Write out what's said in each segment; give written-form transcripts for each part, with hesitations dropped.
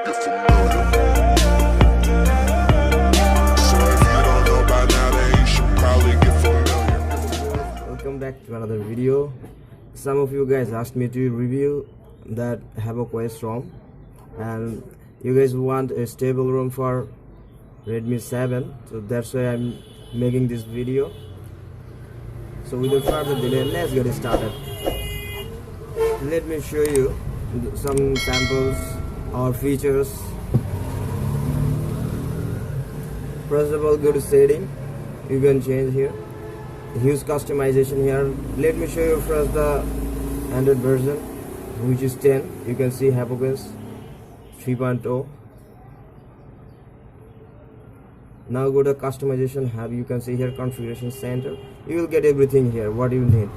get familiar. So if you don't know by now, then you should probably get familiar. Welcome back to another video. Some of you guys asked me to review that Havoc OS ROM, and you guys want a stable ROM for Redmi 7, so that's why I'm making this video. So without further delay, let's get started. Let me show you some samples or features. First of all, go to setting. You can change here. Use customization here. Let me show you first the Android version, which is 10. You can see Havoc OS 3.0. Now go to customization hub. You can see here configuration center. You will get everything here what you need.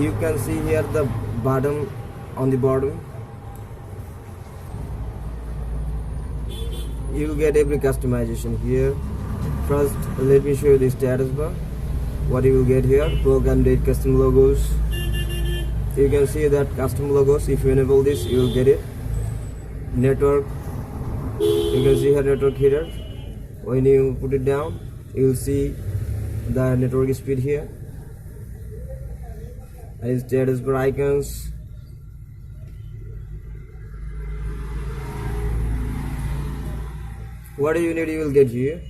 You can see here the bottom, on the bottom you will get every customization here. First, let me show you the status bar. What you will get here: program date, custom logos. You can see that custom logos. If you enable this, you will get it. Network, you can see here network header. When you put it down, you will see the network speed here. And status bar icons. What do you need, you will get here.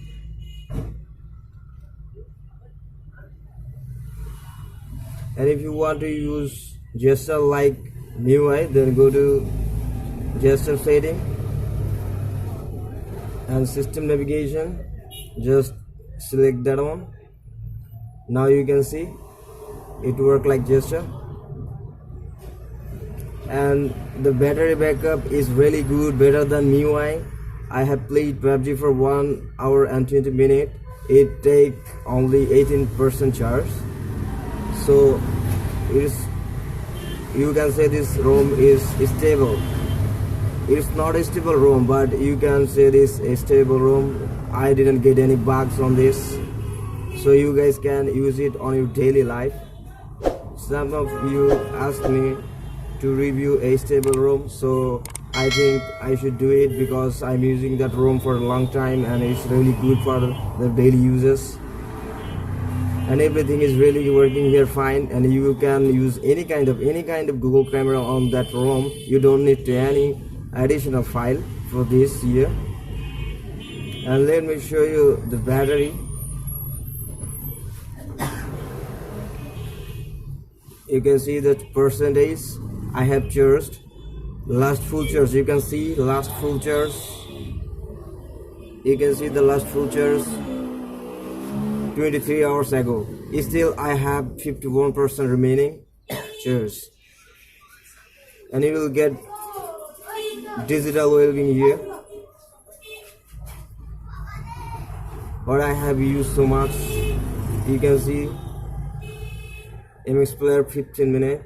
And if you want to use gesture like MIUI, then go to gesture setting and system navigation. Just select that one. Now you can see it work like gesture, and the battery backup is really good, better than MIUI. I have played PUBG for 1 hour and 20 minutes. It take only 18% charge, so you can say this ROM is stable. It's not a stable ROM, but you can say this a stable ROM. I didn't get any bugs on this, so you guys can use it on your daily life. Some of you asked me to review a stable ROM, so I think I should do it because I'm using that ROM for a long time and it's really good for the daily uses. And everything is really working here fine, and you can use any kind of Google camera on that ROM. You don't need any additional file for this here. And let me show you the battery. You can see that percentage I have charged. Last full charge, you can see last full charge. You can see the last full charge 23 hours ago. Still I have 51% remaining charge. And you will get digital well-being here. What I have used so much, you can see MX Player 15 minutes,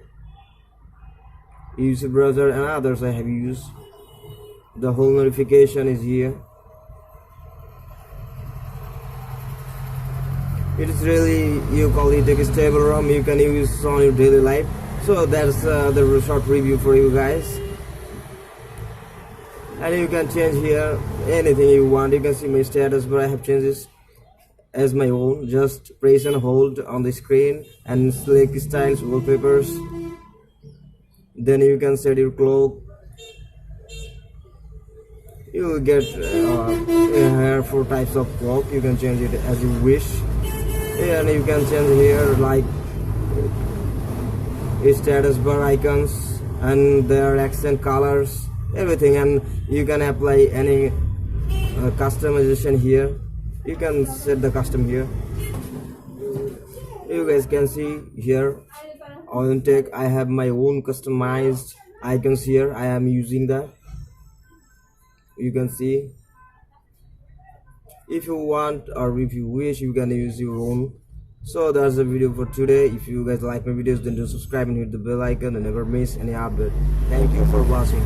use browser and others I have used. The whole notification is here. It is really, you call it a stable ROM. You can use on your daily life. So that's the short review for you guys. And you can change here anything you want. You can see my status, but I have changed this as my own. Just press and hold on the screen and select styles, wallpapers. Then you can set your clock. You will get here 4 types of clock. You can change it as you wish. And you can change here like status bar icons and their accent colors, everything. And you can apply any customization here. You can set the custom here. You guys can see here Ayon Tech. I have my own customized icons here. I am using that. You can see. If you want or if you wish, you can use your own. So that's the video for today. If you guys like my videos, then do subscribe and hit the bell icon and never miss any update. Thank you for watching.